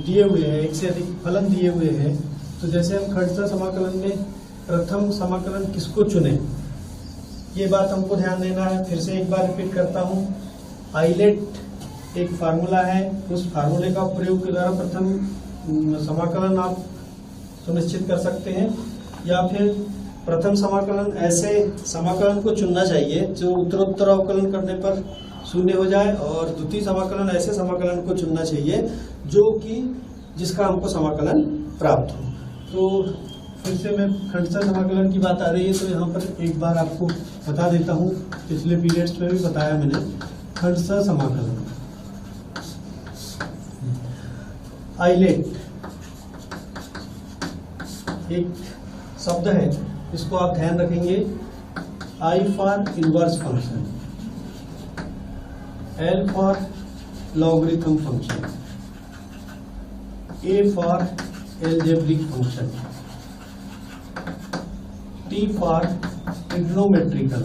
दिए हुए हैं, एक से अधिक फलन दिए हुए हैं, तो जैसे हम खंडशः समाकलन में प्रथम समाकलन किसको चुने, ये बात हमको ध्यान देना है। फिर से एक बार रिपीट करता हूँ, आइलेट एक फार्मूला है, उस फार्मूले का प्रयोग के द्वारा प्रथम समाकलन आप सुनिश्चित कर सकते हैं, या फिर प्रथम समाकलन ऐसे समाकलन को चुनना चाहिए जो उत्तरोत्तर अवकलन करने पर शून्य हो जाए, और द्वितीय समाकलन ऐसे समाकलन को चुनना चाहिए जो कि जिसका हमको समाकलन प्राप्त हो। तो फिर से मैं खंडशः समाकलन की बात आ रही है, तो यहाँ पर एक बार आपको बता देता हूँ, पिछले पीरियड्स में भी बताया मैंने। खंडशः समाकलन आइलेट एक शब्द है, इसको आप ध्यान रखेंगे। I for inverse function, L for logarithm function, A for algebraic function, T for trigonometrical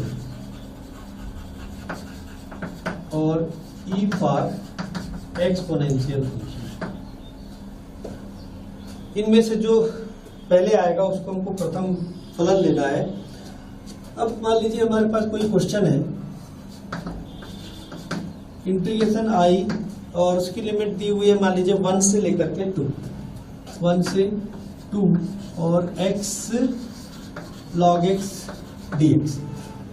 और E फॉर एक्सपोनेंशियल फंक्शन। इनमें से जो पहले आएगा उसको हमको प्रथम फलन लेना है। अब मान लीजिए हमारे पास कोई क्वेश्चन है, इंटीग्रेशन आई और उसकी लिमिट दी हुई है मान लीजिए 1 से लेकर के 2, 1 से 2 और x log x dx।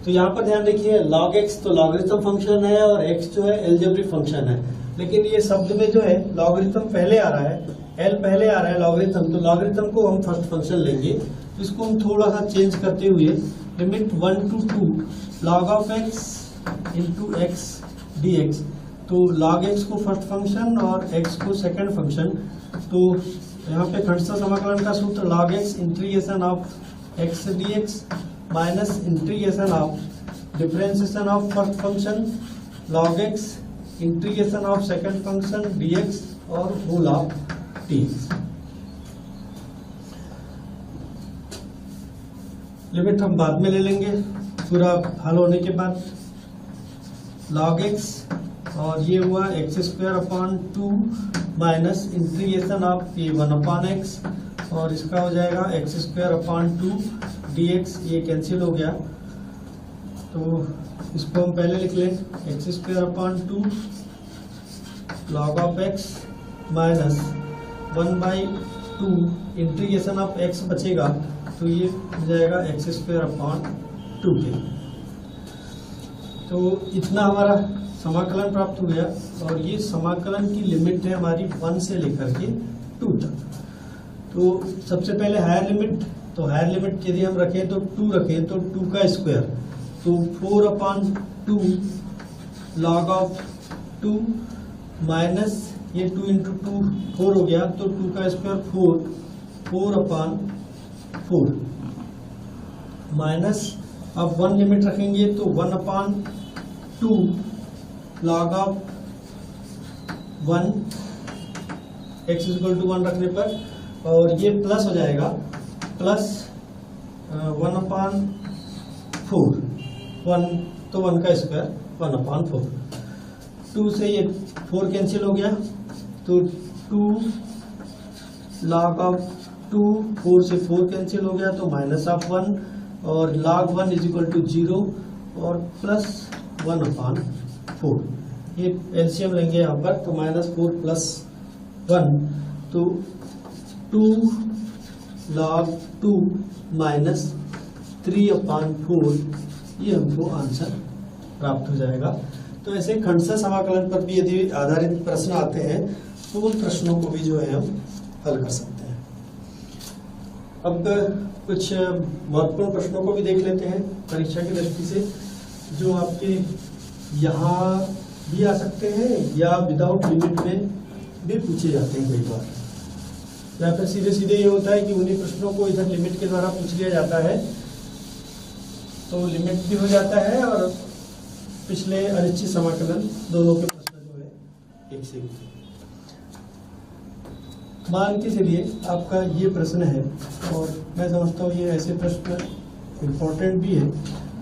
तो यहाँ पर ध्यान रखिए log x तो लॉगरिथम फंक्शन है और x जो है एल्जेब्रिक फंक्शन है, लेकिन ये शब्द में जो है लॉगरिथम पहले आ रहा है, L पहले आ रहा है लॉगरिथम, तो लॉगरिथम को हम फर्स्ट फंक्शन लेंगे। तो इसको हम थोड़ा सा चेंज करते हुए limit 1 to 2 log of x into x dx, तो log x को फर्स्ट फंक्शन और x को सेकंड फंक्शन। तो यहाँ पे खंडशः समाकलन का सूत्र log x integration of x dx minus integration of differentiation of first function log x integration of second function dx और होल ऑफ dx। लिमिट हम बाद में ले लेंगे पूरा हल होने के बाद। log x और ये हुआ x² 2 माइनस इंटीग्रेशन ऑफ ये 1/x और इसका हो जाएगा x² 2 dx, ये कैंसिल हो गया। तो इसको हम पहले लिख लें x² 2 log of x minus 1/2 integration of x बचेगा, तो ये हो जाएगा x² 2 के। तो इतना हमारा समाकलन प्राप्त हो गया और ये समाकलन की लिमिट है हमारी 1 से लेकर के 2 तक। तो सबसे पहले हायर लिमिट, तो हायर लिमिट यदि हम रखें तो 2 रखें तो 2 का स्क्वायर, तो 4/2 log of 2 माइनस ये 2 into 2 4 हो गया, तो 2 का स्क्वायर 4/4 माइनस अब 1 लिमिट रखेंगे तो 1/2 log of 1 x = 1 रखने पर, और ये प्लस हो जाएगा प्लस 1/4 1 तो 1 का स्क्वायर 1/4। 2 से ये 4 कैंसिल हो गया, तो 2 log of 2 4 से 4 कैंसिल हो गया, तो -1 और log 1 = 0 और प्लस 1/4। ये एलसीएम लेंगे यहाँ पर, तो -4 + 1 तो 2 log 2 माइनस 3/4, ये हमको आंसर प्राप्त हो जाएगा। तो ऐसे खंडशः समाकलन पर भी यदि आधारित प्रश्न आते हैं तो उन प्रश्नों को भी जो है हम हल कर सकते हैं। अब कुछ महत्वपूर्ण प्रश्नों को भी देख लेते हैं परीक्षा की दृष्टि से, जो आपके यहाँ भी आ सकते हैं या विदाउट लिमिट में भी पूछे जाते हैं कई बार, या फिर सीधे सीधे ये होता है कि उन्हीं प्रश्नों को इधर लिमिट के द्वारा पूछ लिया जाता है, तो लिमिट भी हो जाता है और पिछले अनिश्चित समाकलन दोनों के प्रश्न जो है एक से एक। मान के चलिए आपका ये प्रश्न है और मैं समझता हूँ ये ऐसे प्रश्न इम्पोर्टेंट भी है।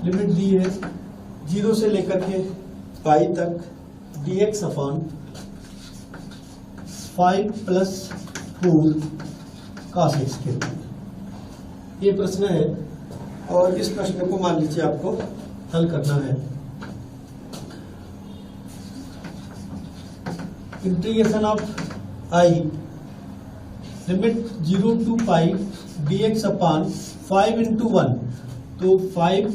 लिमिट दी है 0 से लेकर के पाई तक dx अपॉन 5 + 4 cos x के, ये प्रश्न है और इस प्रश्न को मान लीजिए आपको हल करना है। Integration of I limit 0 to pi dx upon 5 × 1, तो 5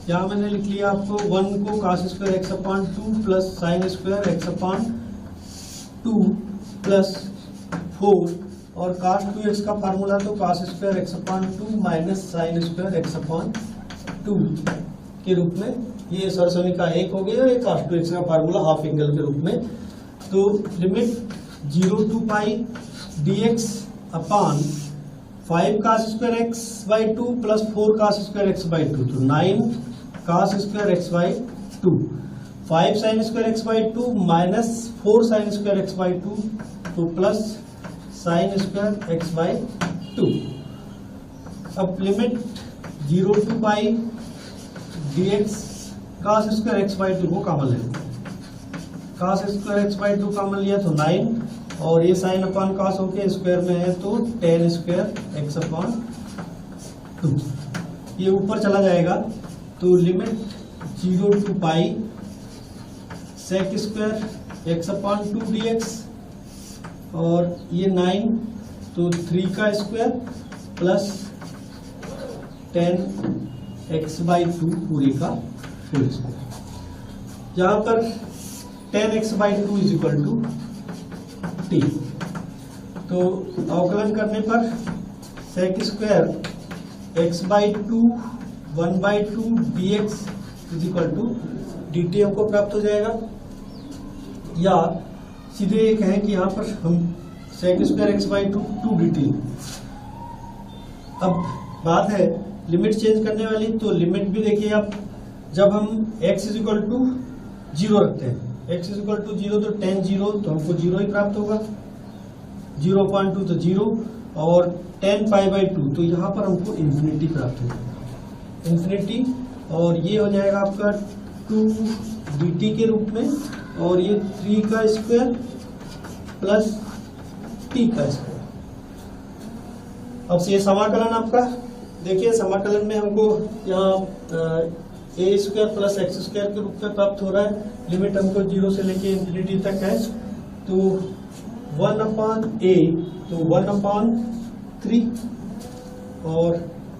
यहाँ मैंने लिख लिया आपको 1 को cos² x/2 plus sin² x/2 plus 4 और cos 2x का फार्मूला तो cos² x/2 minus sin² x/2 के रूप में, ये सरसनी का 1 हो गया, ये cos 2x का फार्मूला हाफ एंगल के रूप में। तो limit 0 to pi dx upon 5 cos square x by 2 plus 4 cos square x by 2, तो 9 cos square x by 2, 5 sin square x by 2 minus 4 sin square x by 2, तो plus sin square x by 2। अब limit 0 to pi dx cos square x by 2 को कॉमन ले लेते हैं। cos square x by 2 common लिया तो 9, और ये साइन अपॉन कॉस होके स्क्वायर में है तो tan स्क्वायर एक्स अपॉन 2, ये ऊपर चला जाएगा तो limit 0 to pi sec square x upon 2 dx, और ये 9 तो 3 का square plus tan x by 2 पूरे का फुल स्क्वायर, जहां पर tan x by 2 is equal to T. तो अवकलन करने पर sec square x by 2 1/2 dx is equal to dt हमको प्राप्त हो जाएगा, या सीधे ये कहें कि यहाँ पर हम sec square x by 2 2dt। अब बात है लिमिट चेंज करने वाली, तो लिमिट भी देखिए आप, जब हम x इज इक्वल टू 0 रखते हैं, x इज इक्वल टू 0 तो tan 0 तो हमको 0 ही प्राप्त होगा, 0.2 तो 0, और tan पाई बाई 2 तो यहाँ पर हमको इन्फिनिटी प्राप्त होगा, इन्फिनिटी, और ये हो जाएगा आपका 2 dt के रूप में, और ये 3 का स्क्वायर प्लस t का स्क्वायर। अब से समाकलन आपका देखिए, समाकलन में हमको यहाँ ए स्क्वायर प्लस एक्स स्क्वायर के रूप में प्राप्त हो रहा है, लिमिट हमको 0 से लेके इन्फिनिटी तक है, तो 1/a तो 1/3, और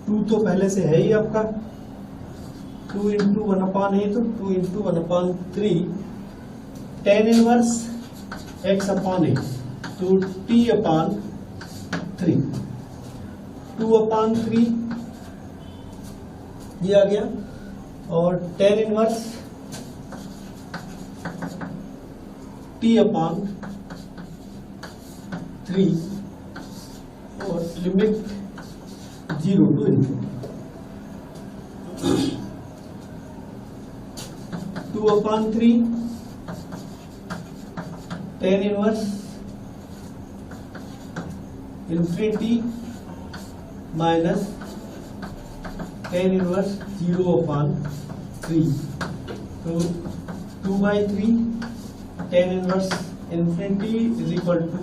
2 तो पहले से है ही आपका, 2 इंटू 1/a तो 2 into 1/3, tan inverse x upon a तो t अपॉन 3, 2/3 ये आ गया, और tan इनवर्स t अपॉन 3, और limit 0 to infinity, 2/3 tan inverse infinity minus tan inverse 0/3, तो 2/3 tan inverse infinity is equal to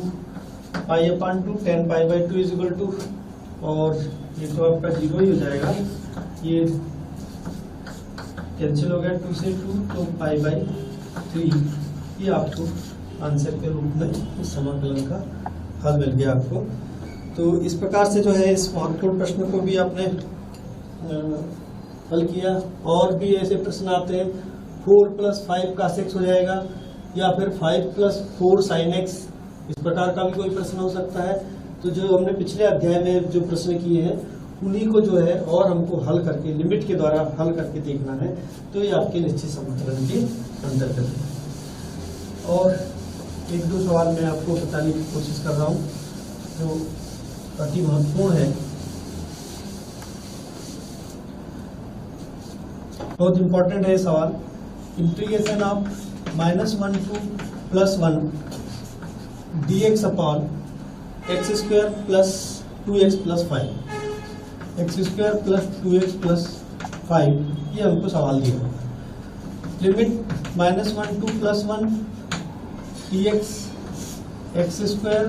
पाई/2, tan pi by 2 is equal to, और ये तो आपका 0 ही हो जाएगा, ये कैंसिल हो गया 2 से 2, तो पाई/3, ये आपको आंसर के रूप में इस समाकलन का हल मिल गया आपको। तो इस प्रकार से जो है इस महत्वपूर्ण प्रश्न को भी आपने हल किया। और भी ऐसे प्रश्न आते हैं, 4 + 5 cos x हो जाएगा, या फिर 5 + 4 sin x, इस प्रकार का भी कोई प्रश्न हो सकता है। तो जो हमने पिछले अध्याय में जो प्रश्न किए हैं उन्हीं को जो है और हमको हल करके लिमिट के द्वारा हल करके देखना है, तो ये आपके निश्चित समाकलन के अंतर्गत है। और 1-2 सवाल मैं आपको बताने की कोशिश कर रहा हूँ जो अति महत्वपूर्ण है, बहुत इंपॉर्टेंट है सवाल। Integration of -1 to +1 dx upon x square plus 2x plus 5, x square plus 2x plus 5, ये हमको सवाल दिया। Limit -1 to +1 dx x square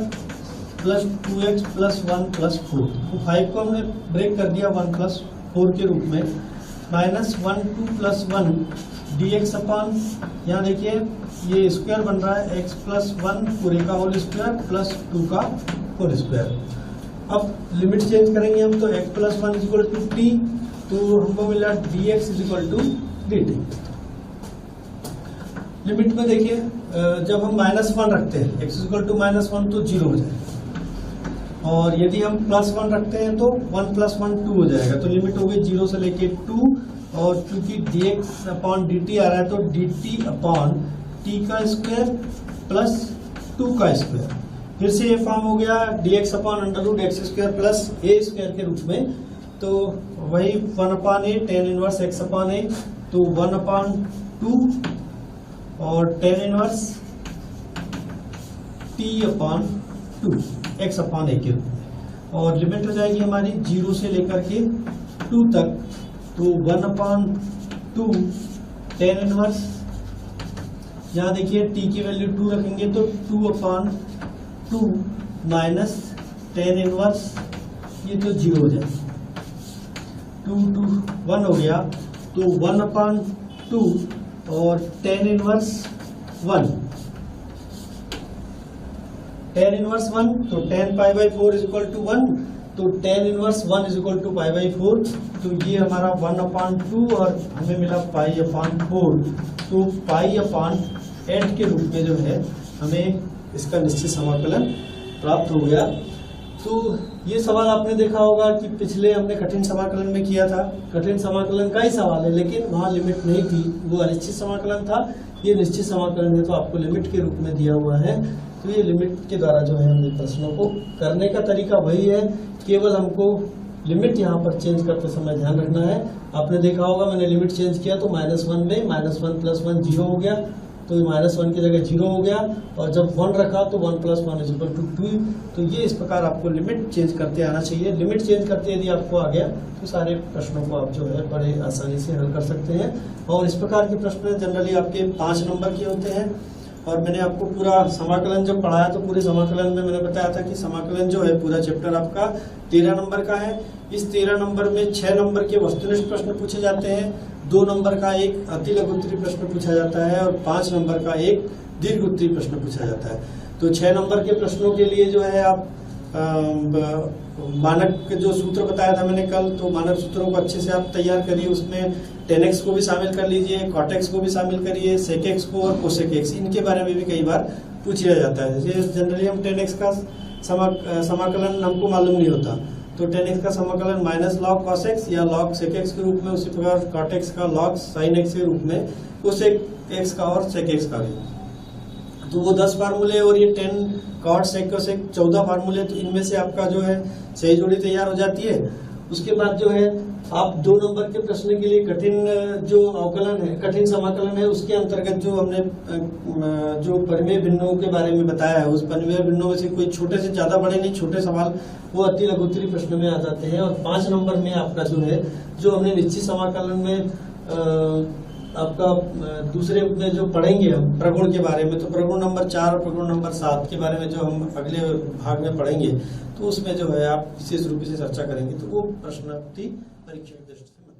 plus 2x plus 1 plus 4, तो 5 को हमने ब्रेक कर दिया 1 + 4 के रूप में, -1 to +1 dx अपॉन, यहाँ देखिए ये स्क्वायर बन रहा है x प्लस 1 पूरे का होल स्क्वायर प्लस 2 का होल स्क्वायर। अब लिमिट चेंज करेंगे हम, तो x plus 1 is equal to T, तो हमको मिला dx is equal to dt। Limit में देखिए जब हम -1 रखते हैं, x इज इक्वल टू -1 तो 0 हो जाएगा, और यदि हम +1 रखते हैं तो 1 + 1 2 हो जाएगा, तो लिमिट हो गई 0 से लेके 2, और चूंकि dx अपॉन dt आ रहा है तो dt अपॉन t का स्क्वायर प्लस 2 का स्क्वायर, फिर से ये फॉर्म हो गया dx upon under root x square plus a square के रूप में, तो वही 1/a tan inverse x upon a, तो 1/2 और tan inverse t/2 x upon a के रूप में, और लिमिट हो जाएगी हमारी 0 से लेकर के 2 तक, तो 1/2 tan इनवर्स, यहाँ देखिए t की वैल्यू 2 रखेंगे तो 2/2 माइनस tan इनवर्स, ये तो 0 हो जाएगा, 2 2 1 हो गया, तो 1/2 और tan इनवर्स 1, tan इनवर्स 1, तो tan π/4 इज इक्वल टू 1, तो tan inverse 1 is equal to π/4, तो ये हमारा 1/2 और हमें मिला π/4, तो π/8 के रूप में जो है हमें इसका निश्चित समाकलन प्राप्त हो गया। तो ये सवाल आपने देखा होगा कि पिछले हमने कठिन समाकलन में किया था, कठिन समाकलन का ही सवाल है, लेकिन वहाँ लिमिट नहीं थी, वो अनिश्चित समाकलन था, ये निश्चित समाकलन है, तो आपको लिमिट के रूप में दिया हुआ है, तो ये लिमिट के द्वारा जो है हमें प्रश्नों को करने का तरीका वही है, केवल हमको लिमिट यहाँ पर चेंज करते समय ध्यान रखना है। आपने देखा होगा मैंने लिमिट चेंज किया तो -1 में -1 + 1 0 हो गया, तो -1 की जगह 0 हो गया, और जब 1 रखा तो 1 + 1 = 2, तो ये इस प्रकार आपको लिमिट चेंज करते आना चाहिए। लिमिट चेंज करते यदि आपको आ गया तो सारे प्रश्नों को आप जो है बड़े आसानी से हल कर सकते हैं, और इस प्रकार के प्रश्न जनरली आपके 5 नंबर के होते हैं। और मैंने आपको पूरा समाकलन जब पढ़ाया तो पूरे समाकलन में मैंने बताया था कि समाकलन जो है पूरा चैप्टर आपका 13 नंबर का है। इस 13 नंबर में 6 नंबर के वस्तुनिष्ठ प्रश्न पूछे जाते हैं, 2 नंबर का एक अति लघु उत्तरीय प्रश्न पूछा जाता है, और 5 नंबर का एक दीर्घ उत्तरीय प्रश्न पूछा जाता है। तो 6 नंबर के प्रश्नों के लिए जो है आप मानक के जो सूत्र बताया था मैंने कल, तो मानक सूत्रों को अच्छे से आप तैयार करिए, उसमें tan x को भी शामिल कर लीजिए, cot x को भी शामिल करिए, sec x को और cosec x, इनके बारे में भी कई बार पूछा जाता है। जैसे जनरली हम tan x का समाकलन हमको मालूम नहीं होता, तो tan x का समाकलन -log cos x या log sec x के रूप में, उसी प्रकार cot x का log sin x के रूप में, cosec x का और sec x का भी, तो वो 10 फार्मूले, और ये 10 cot sec cosec 14 फार्मूले, तो इनमें से आपका जो है सही जोड़ी तैयार हो जाती है। उसके बाद जो है आप 2 नंबर के प्रश्न के लिए कठिन जो अवकलन है, कठिन समाकलन है, उसके अंतर्गत जो हमने जो परिमेय भिन्नों के बारे में बताया है, उस परिमेय भिन्नों में से कोई छोटे से ज्यादा बड़े नहीं, छोटे सवाल वो अति लघु उत्तरीय प्रश्न में आ जाते हैं। और 5 नंबर में आपका जो है, जो हमने निश्चित समाकलन में आपका दूसरे में जो पढ़ेंगे हम प्रगुण के बारे में, तो प्रगुण नंबर 4 और प्रगुण नंबर 7 के बारे में जो हम अगले भाग में पढ़ेंगे, तो उसमें जो है आप विशेष रूप से चर्चा करेंगे, तो वो प्रश्न परीक्षा की दृष्टि से